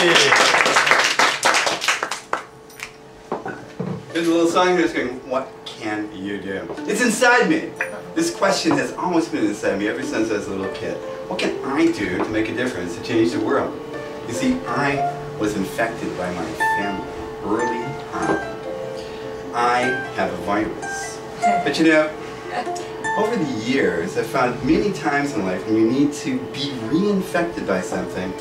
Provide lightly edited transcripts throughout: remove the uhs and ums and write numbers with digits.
There's a little song here that's going, what can you do? It's inside me. This question has always been inside me ever since I was a little kid. What can I do to make a difference, to change the world? You see, I was infected by my family early on. I have a virus. But you know, over the years, I've found many times in life when you need to be reinfected by something.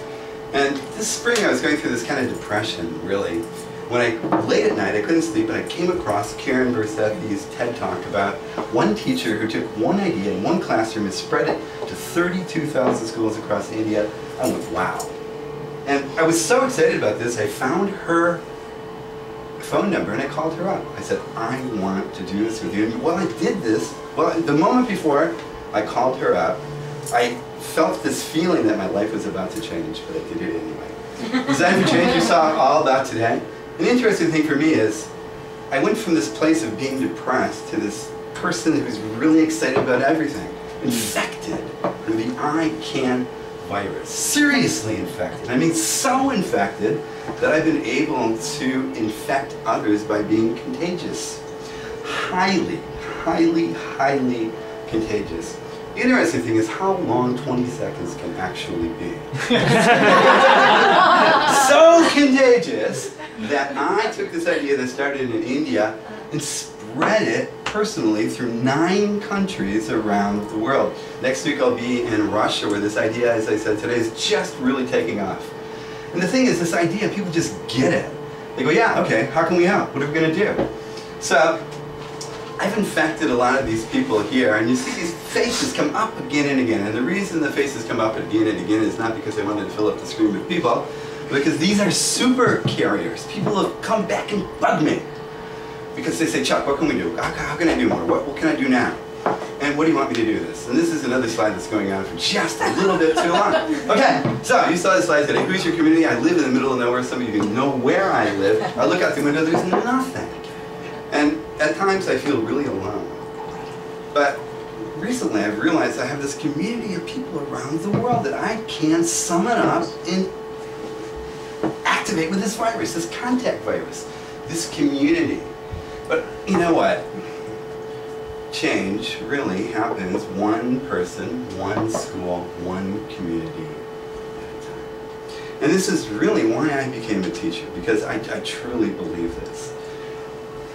And this spring I was going through this kind of depression, really. When late at night, I couldn't sleep, and I came across Karen Bersethi's TED Talk about one teacher who took one idea in one classroom and spread it to 32,000 schools across India. I went, wow. And I was so excited about this, I found her phone number and I called her up. I said, I want to do this with you. And while I did this, the moment before I called her up, I felt this feeling that my life was about to change, but I did it anyway. Is that the change you saw all about today? An interesting thing for me is, I went from this place of being depressed to this person who's really excited about everything. Infected with the I Can virus. Seriously infected. I mean, so infected that I've been able to infect others by being contagious. Highly, highly, highly contagious. The interesting thing is how long 20 seconds can actually be. So contagious that I took this idea that started in India and spread it personally through 9 countries around the world. Next week I'll be in Russia, where this idea, as I said today, is just really taking off. And the thing is, this idea, people just get it. They go, yeah, okay, how can we help? What are we going to do? So I've infected a lot of these people here, and you see these faces come up again and again. And the reason the faces come up again and again is not because I wanted to fill up the screen with people, but because these are super carriers. People have come back and bugged me. Because they say, Chuck, what can we do? How can I do more? What can I do now? And what do you want me to do this? And this is another slide that's going on for just a little bit too long. Okay, so you saw this slide today. Who's your community? I live in the middle of nowhere. Some of you know where I live. I look out the window, there's nothing. And at times I feel really alone. But recently I've realized I have this community of people around the world that I can summon up and activate with this virus, this contact virus, this community. But you know what? Change really happens one person, one school, one community at a time. And this is really why I became a teacher, because I truly believe this.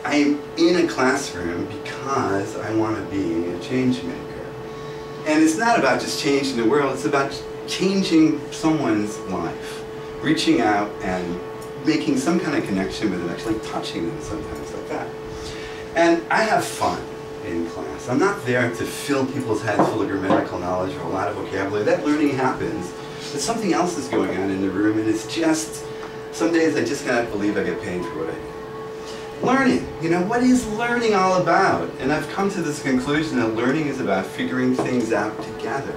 I am in a classroom because I want to be a change maker. And it's not about just changing the world, it's about changing someone's life. Reaching out and making some kind of connection with them, actually touching them sometimes like that. And I have fun in class. I'm not there to fill people's heads full of grammatical knowledge or a lot of vocabulary. That learning happens, but something else is going on in the room, and it's just, some days I just cannot believe I get paid for what I do. Learning, you know, what is learning all about? And I've come to this conclusion that learning is about figuring things out together.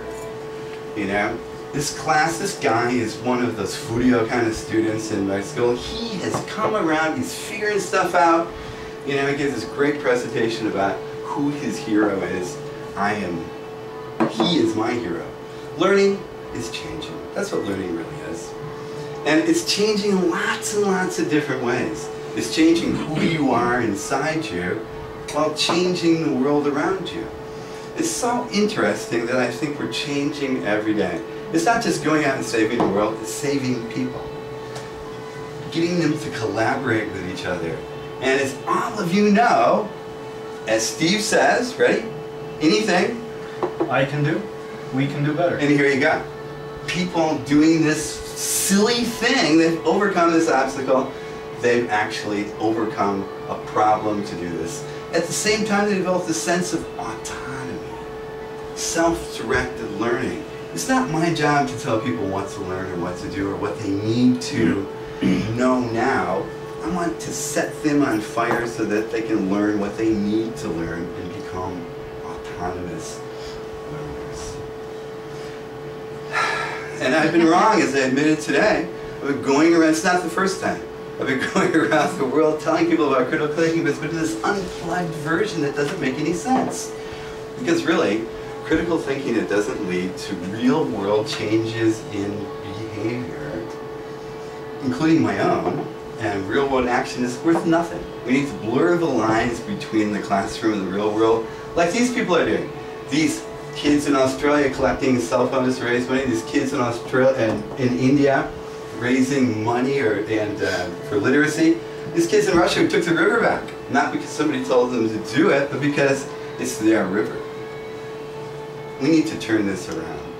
You know, this class, this guy is one of those Furio kind of students in my school. He has come around, he's figuring stuff out. You know, he gives this great presentation about who his hero is. He is my hero. Learning is changing. That's what learning really is. And it's changing in lots and lots of different ways. It's changing who you are inside you while changing the world around you. It's so interesting that I think we're changing every day. It's not just going out and saving the world, it's saving people. Getting them to collaborate with each other. And as all of you know, as Steve says, ready? Anything I can do, we can do better. And here you go. People doing this silly thing, they've overcome this obstacle, they've actually overcome a problem to do this. At the same time, they developed a sense of autonomy, self-directed learning. It's not my job to tell people what to learn or what to do or what they need to know now. I want to set them on fire so that they can learn what they need to learn and become autonomous learners. And I've been wrong, as I admitted today. I've been going around, it's not the first time. I've been going around the world telling people about critical thinking, but it's been this unplugged version that doesn't make any sense. Because really, critical thinking that doesn't lead to real world changes in behavior including my own, and real world action is worth nothing. We need to blur the lines between the classroom and the real world, like these people are doing. These kids in Australia collecting cell phones to raise money, these kids in Australia and in India raising money for literacy. These kids in Russia who took the river back, not because somebody told them to do it, but because it's their river. We need to turn this around,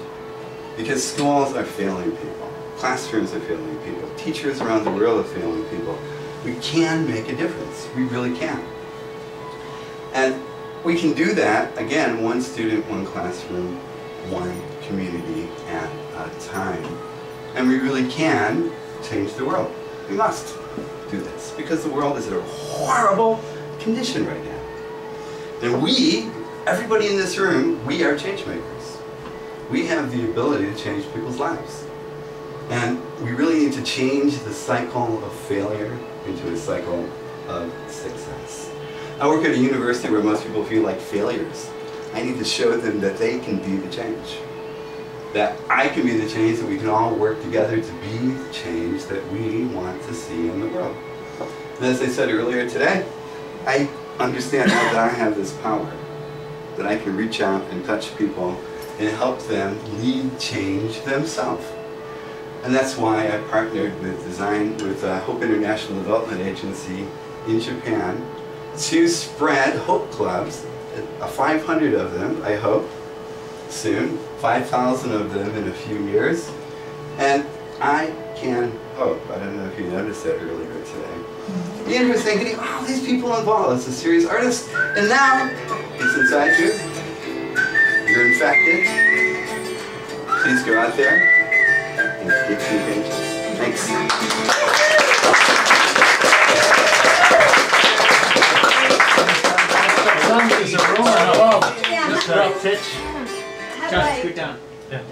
because schools are failing people, classrooms are failing people, teachers around the world are failing people. We can make a difference, we really can. And we can do that, again, one student, one classroom, one community at a time. And we really can change the world. We must do this, because the world is in a horrible condition right now. And we, everybody in this room, we are change makers. We have the ability to change people's lives. And we really need to change the cycle of failure into a cycle of success. I work at a university where most people feel like failures. I need to show them that they can be the change. That I can be the change, that we can all work together to be the change that we want to see in the world. And as I said earlier today, I understand now that I have this power, that I can reach out and touch people and help them lead change themselves. And that's why I partnered with Hope International Development Agency in Japan to spread Hope Clubs, 500 of them, I hope, soon, 5,000 of them in a few years. And I can hope, I don't know if you noticed that earlier today. The end was thinking, oh, these people involved, it's a serious artist, and now it's inside you. You're infected. Please go out there and get some pages. Thanks. Is it rolling? Yeah. Just pitch. How do Josh, I- scoot down. Yeah.